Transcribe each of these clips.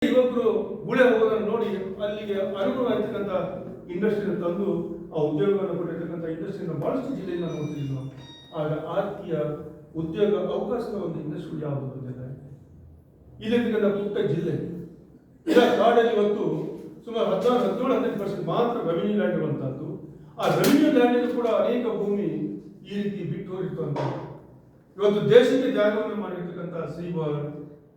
ಯುವಕರು ಗುಳೆ ಹೋಗೋದನ್ನು ನೋಡಿ ಅಲ್ಲಿಗೆ ಅನುಗುಣವಾಗಿರ್ತಕ್ಕಂಥ ಇಂಡಸ್ಟ್ರಿಯನ್ನು ತಂದು ಆ ಉದ್ಯೋಗವನ್ನು ಕೊಟ್ಟಿರ್ತಕ್ಕಂಥ ಇಂಡಸ್ಟ್ರಿಯನ್ನು ಬಹಳಷ್ಟು ಜಿಲ್ಲೆಯಿಂದ ನೋಡ್ತಿದ್ವಿ ನಾವು. ಆಗ ಆರ್ಥಿಕ ಉದ್ಯೋಗ ಅವಕಾಶದ ಒಂದು ಇಂಡಸ್ಟ್ರಿ ಯಾವುದು ಬಂದಿದೆ. ಇಲ್ಲಿರ್ತಕ್ಕಂಥ ಪುಟ್ಟ ಜಿಲ್ಲೆ ಇಲ್ಲ ಕಾಡಲ್ಲಿ ಇವತ್ತು ಸುಮಾರು 17-18% ಮಾತ್ರ ರೆವಿನ್ಯೂ ಲ್ಯಾಂಡ್ ಇರುವಂತಹದ್ದು. ಆ ರೆವಿನ್ಯೂ ಲ್ಯಾಂಡ್ ಕೂಡ ಅನೇಕ ಭೂಮಿ ಈ ರೀತಿ ಬಿಟ್ಟು ಹೋಗಿರ್ತಂತ ಇವತ್ತು ದೇಶಕ್ಕೆ ಜಾಗವನ್ನು ಮಾಡಿರ್ತಕ್ಕಂಥ ಶ್ರೀಬಾರ್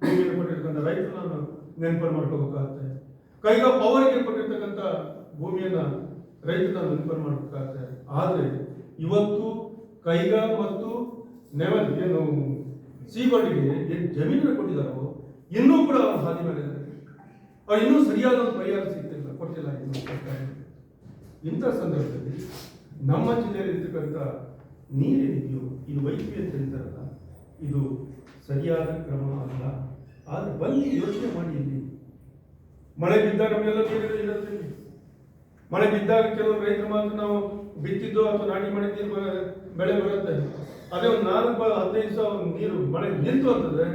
ಭೂಮಿಯನ್ನು ಕೊಟ್ಟಿರ್ತಕ್ಕಂಥ ರೈತರನ್ನು ನೆನಪು ಮಾಡ್ಕೋಬೇಕಾಗತ್ತೆ. ಕೈಗಾ ಪವರ್ಗೆ ಕೊಟ್ಟಿರ್ತಕ್ಕಂಥ ಭೂಮಿಯನ್ನ ರೈತರನ್ನ ನೆನಪು ಮಾಡಬೇಕಾಗತ್ತೆ. ಆದರೆ ಇವತ್ತು ಕೈಗಾ ಮತ್ತು ನೆವಲ್ ಏನು ಸೀಬರ್ಡ್ಗೆ ಏನು ಜಮೀನನ್ನು ಕೊಟ್ಟಿದ್ದಾರೋ ಇನ್ನೂ ಕೂಡ ಅವರ ಹಾದಿ ಮೇಲೆ ಅವ್ರು ಇನ್ನೂ ಸರಿಯಾದ ಒಂದು ಪರಿಹಾರ ಕೊಟ್ಟಿಲ್ಲ. ಇಂಥ ಸಂದರ್ಭದಲ್ಲಿ ನಮ್ಮ ಜಿಲ್ಲೆಯಲ್ಲಿ ಇರ್ತಕ್ಕಂಥ ನೀರೇನಿದೆಯೋ ಇದು ವೈದ್ಯ ಅಂತ ಹೇಳ್ತಾರಲ್ಲ, ಇದು ಸರಿಯಾದ ಕ್ರಮ ಅಲ್ಲ. ಆದರೆ ಬನ್ನಿ ಯೋಚನೆ ಮಾಡಿ. ಇಲ್ಲಿ ಮಳೆ ಬಿದ್ದಾಗ ನಮಗೆಲ್ಲ ನೀರು ಇರುತ್ತೆ. ಮಳೆ ಬಿದ್ದಾಗ ಕೆಲವು ರೈತರು ಮಾತ್ರ ನಾವು ಬಿತ್ತಿದ್ದು ಅಥವಾ ನಾಟಿ ಮಾಡಿದ್ದು ಬೆಳೆ ಬರುತ್ತೆ. ಅದೇ ಒಂದು 4-15 ಸಾವಿರ ನೀರು ಮಳೆ ನಿಂತು ಅಂತಂದ್ರೆ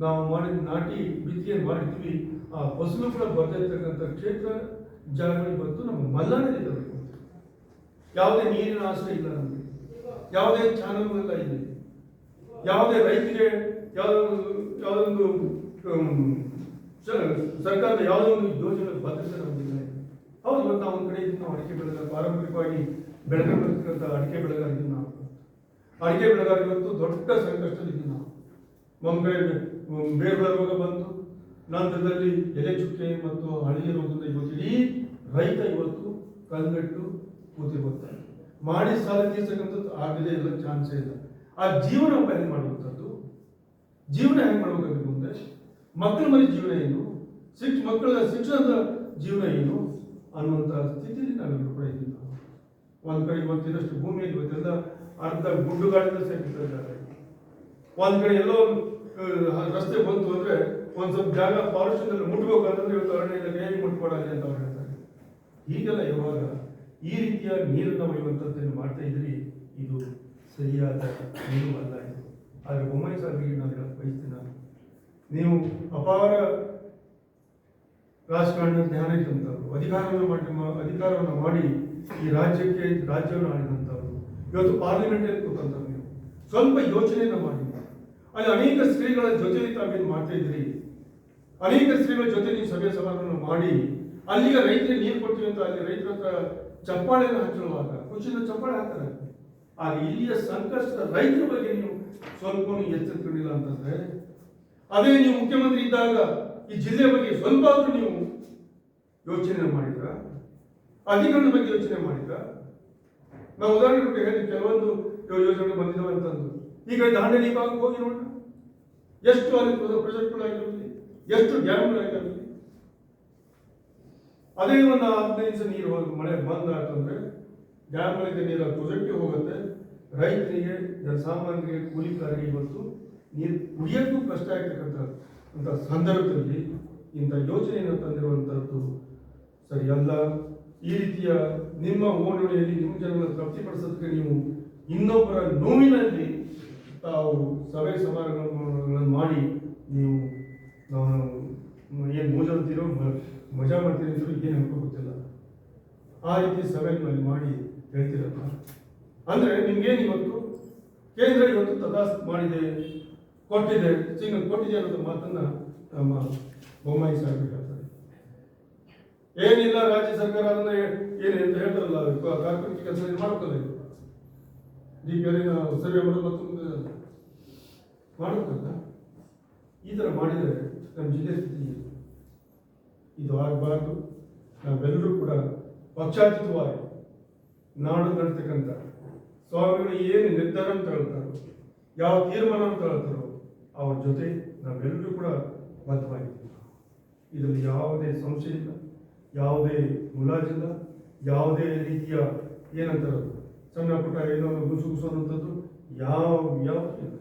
ನಾವು ಮಾಡಿದ ನಾಟಿ ಬಿತ್ತಿಗೆಯನ್ನು ಮಾಡಿರ್ತೀವಿ, ಆ ಫಸಲು ಕೂಡ ಬರ್ತಾ ಇರ್ತಕ್ಕಂಥ ಕ್ಷೇತ್ರ ಜಾಗಗಳಿಗೆ ಬಂತು ನಮ್ಮ ಮಲ್ನಾಡಿಗೆ ತರಬೇಕು. ಯಾವುದೇ ನೀರಿನ ಆಶ್ರಯ ಇಲ್ಲ ನಮಗೆ, ಯಾವುದೇ ಚಾನಲ್ಗಳೆಲ್ಲ ಇದೆ, ಯಾವುದೇ ರೈತರಿಗೆ ಯಾವುದೊಂದು ಸರ್ಕಾರದ ಯಾವುದೋ ಒಂದು ಯೋಜನೆ ಭದ್ರತೆ ನಮಗಿಲ್ಲ. ಹೌದು, ಇವತ್ತು ನಾವು ಒಂದು ಕಡೆ ಇದ್ದೀವಿ, ನಾವು ಅಡಿಕೆ ಬೆಳೆಗಾರ ಪಾರಂಪರಿಕವಾಗಿ ಬೆಳೆಗಳು ಬರ್ತಕ್ಕಂಥ ಅಡಿಕೆ ಬೆಳೆಗಾರಿದ್ದೀವಿ. ನಾವು ಅಡಿಕೆ ಬೆಳೆಗಾರ ಇವತ್ತು ದೊಡ್ಡ ಸಂಕಷ್ಟದಿದ್ದೀವಿ. ನಾವು ಒಂದು ಕಡೆ ಬೇರೆ ರೋಗ ಬಂತು, ನಂತರದಲ್ಲಿ ಎಲೆ ಚುಕ್ಕೆ ಮತ್ತು ಹಳದಿ ರೋಗದಿಂದ ಇವತ್ತು ಇಡೀ ರೈತ ಇವತ್ತು ಕಲ್ಗಟ್ಟು ಕೂತಿರ್ತಾರೆ. ಮಾಡಿ ಸಾಲ ತೀರ್ಸಕ್ಕಂಥದ್ದು ಆಗದೇ ಇಲ್ಲ, ಚಾನ್ಸೇ ಇಲ್ಲ. ಆ ಜೀವನ ಹೆಂಗೆ ಮಾಡುವಂಥದ್ದು, ಜೀವನ ಹೆಂಗೆ ಮಾಡ್ಬೇಕಾದ್ರೆ ಮುಂದೆ ಮಕ್ಕಳ ಮೇಲೆ ಜೀವನ ಏನು, ಮಕ್ಕಳ ಶಿಕ್ಷಣದ ಜೀವನ ಏನು ಅನ್ನುವಂಥ ಸ್ಥಿತಿಯಲ್ಲಿ ನಾವೆಲ್ಲರೂ ಕೂಡ ಇದ್ದೀವಿ. ಒಂದು ಕಡೆ ಇವತ್ತಿನಷ್ಟು ಭೂಮಿಯಲ್ಲಿ ಇವತ್ತೆಲ್ಲ ಅರ್ಧ ಗುಡ್ಡುಗಾಡಿಂದ ಸೇರ್ತಿದ್ದಾರೆ. ಒಂದು ಕಡೆ ಎಲ್ಲೋ ರಸ್ತೆ ಬಂತು ಅಂದ್ರೆ ಒಂದು ಸ್ವಲ್ಪ ಜಾಗ ಫಾರೆಸ್ಟ್ ಮುಟ್ಬೇಕು ಅಂತಂದ್ರೆ ಇವತ್ತು ಅರಣ್ಯ ಇಲಾಖೆ ಹೇಗೆ ಮುಟ್ಕೊಡಲಿ ಅಂತ ಅವ್ರು ಹೇಳ್ತಾರೆ. ಹೀಗೆಲ್ಲ ಯಾವಾಗ ಈ ರೀತಿಯ ನೀರನ್ನು ಒಯ್ಯುವಂಥದ್ದನ್ನು ಮಾಡ್ತಾ ಇದ್ರಿ, ಇದು ಸರಿಯಾದ ನೀರು ಅಲ್ಲ. ಇದು ಆದರೆ ಬೊಮ್ಮಾಯಿ ಸಾಹೇಬರಿಗೆ ನಾನು ಹೇಳಕ್ಕೆ ಬಯಸ್ತೀನಿ, ನೀವು ಅಪಾರ ರಾಜಕಾರಣ ಜ್ಞಾನ ಇದ್ದಂಥವ್ರು, ಅಧಿಕಾರವನ್ನು ಮಾಡಿ ಈ ರಾಜ್ಯವನ್ನು ಆಡಿದಂಥವ್ರು, ಇವತ್ತು ಪಾರ್ಲಿಮೆಂಟಲ್ಲಿ ಕೂತಂಥವ್ರು. ನೀವು ಸ್ವಲ್ಪ ಯೋಚನೆಯನ್ನು ಮಾಡಿ. ಅಲ್ಲಿ ಅನೇಕ ಸ್ತ್ರೀಗಳ ಜೊತೆಲಿ ತಾವೇನು ಮಾಡ್ತಾ ಇದ್ರಿ, ಅನೇಕ ಸ್ತ್ರೀಗಳ ಜೊತೆ ನೀವು ಸಭೆ ಸಭಾಗಳನ್ನು ಮಾಡಿ ಅಲ್ಲಿಗೆ ರೈತರಿಗೆ ನೀರು ಕೊಡ್ತೀವಿ ಅಂತ ಅಲ್ಲಿ ರೈತರ ಹತ್ರ ಚಪ್ಪಾಳೆಯನ್ನು ಹಚ್ಚುವಾಗ ಖುಷಿಯಿಂದ ಚಪ್ಪಾಳೆ ಹಾಕ್ತಾರೆ. ಆಗ ಇಲ್ಲಿಯ ಸಂಕಷ್ಟದ ರೈತರ ಬಗ್ಗೆ ನೀವು ಸ್ವಲ್ಪ ಎಚ್ಚೆತ್ತುಕೊಂಡಿಲ್ಲ ಅಂತಂದ್ರೆ, ಅದೇ ನೀವು ಮುಖ್ಯಮಂತ್ರಿ ಇದ್ದಾಗ ಈ ಜಿಲ್ಲೆ ಬಗ್ಗೆ ಸ್ವಲ್ಪ ಆದ್ರೂ ನೀವು ಯೋಚನೆ ಮಾಡಿದ್ರ, ಅಧಿಕಾರದ ಬಗ್ಗೆ ಯೋಚನೆ ಮಾಡಿದ್ರ. ನಾವು ಉದಾಹರಣೆ ಹೇಳಿ ಕೆಲವೊಂದು ಯೋಜನೆಗಳು ಬಂದಿದ್ದಾವೆ ಅಂತಂದು. ಈಗ ದಾಂಡೇಲಿ ಭಾಗಕ್ಕೆ ಹೋಗಿ ನೋಡೋಣ, ಎಷ್ಟು ಅಲ್ಲಿ ಪ್ರಾಜೆಕ್ಟ್ಗಳಾಗಿರಲಿ, ಎಷ್ಟು ಡ್ಯಾಮ್ಗಳಾಗಿರಲಿ. ಅದೇ ಒಂದು 15 ದಿವಸ ನೀರು ಹೋಗಿ ಮಳೆ ಬಂದಾಯ್ತಂದ್ರೆ ಡ್ಯಾಮ್ಗಳಿಗೆ ನೀರು ಪ್ರಾಜೆಕ್ಟ್ಗೆ ಹೋಗುತ್ತೆ. ರೈತರಿಗೆ, ಜನಸಾಮಾನ್ಯರಿಗೆ, ಕೂಲಿಕಾರರಿಗೆ ಇವತ್ತು ನೀರು ಕುಡಿಯೋಕ್ಕೂ ಕಷ್ಟ ಆಗ್ತಕ್ಕಂಥ ಸಂದರ್ಭದಲ್ಲಿ ಇಂಥ ಯೋಜನೆಯನ್ನು ತಂದಿರುವಂಥದ್ದು ಸರಿಯಲ್ಲ. ಈ ರೀತಿಯ ನಿಮ್ಮ ಓಡೋಡಿಯಲ್ಲಿ ನಿಮ್ಮ ಜನಗಳನ್ನು ತೃಪ್ತಿಪಡಿಸೋದಕ್ಕೆ ನೀವು ಇನ್ನೊಬ್ಬರ ನೋವಿನಲ್ಲಿ ತಾವು ಸಭೆ ಸಮಾರಂಭಗಳನ್ನು ಮಾಡಿ ನೀವು ಏನು ಮೂಜಂತೀರೋ ಮಜಾ ಮಾಡ್ತೀರಿ ಅಂತೀರೋ ಏನು ನಮ್ಗೆ ಗೊತ್ತಿಲ್ಲ. ಆ ರೀತಿ ಸಭೆಗಳಲ್ಲಿ ಮಾಡಿ ಹೇಳ್ತಿರಲ್ಲ. ಅಂದರೆ ನಿಮ್ಗೇನು ಇವತ್ತು ಕೇಂದ್ರ ಇವತ್ತು ತದಾಸ್ತು ಮಾಡಿದೆ, ಕೊಟ್ಟಿದೆ, ಕೊಟ್ಟಿದೆ ಅನ್ನೋದು ಮಾತನ್ನ ನಮ್ಮ ಬೊಮ್ಮಾಯಿ ಸಾಹೇಬರು ಹೇಳ್ತಾರೆ. ಏನಿಲ್ಲ, ರಾಜ್ಯ ಸರ್ಕಾರ ಅದನ್ನ ಏನು ಅಂತ ಹೇಳ್ತಾರಲ್ಲ, ಕಾರ್ಪೊರೇಟ್ ಕೆಲಸ ಮಾಡ್ಕೋಲ್ಲ. ಸರ್ವೆ ಮಾಡೋದು ಮತ್ತೊಂದು ಮಾಡಬೇಕಲ್ಲ. ಈ ಥರ ಮಾಡಿದರೆ ನಮ್ಮ ಜಿಲ್ಲೆ ಸ್ಥಿತಿ ಇದು ಆಗಬಾರ್ದು. ನಾವೆಲ್ಲರೂ ಕೂಡ ಪಕ್ಷಾತೀತವಾಗಿ ನಾಡು ನಡ್ತಕ್ಕಂಥ ಸ್ವಾಮಿಗಳು ಏನು ನಿರ್ಧಾರ ತಗೊಳ್ತಾರೋ, ಯಾವ ತೀರ್ಮಾನ ತಗೊಳ್ತಾರೋ ಅವ್ರ ಜೊತೆ ನಾವೆಲ್ಲರೂ ಕೂಡ ಬದ್ಧವಾಗಿದ್ದೀವಿ. ಇದರಲ್ಲಿ ಯಾವುದೇ ಸಂಶಯ ಇಲ್ಲ, ಯಾವುದೇ ಮುಲಾಜಿಲ್ಲ, ಯಾವುದೇ ರೀತಿಯ ಏನಂತಾರದು ಸಣ್ಣ ಪುಟ್ಟ ಏನೋ ಗುಸು ಅನ್ನೋಂಥದ್ದು ಯಾವ ಇಲ್ಲ.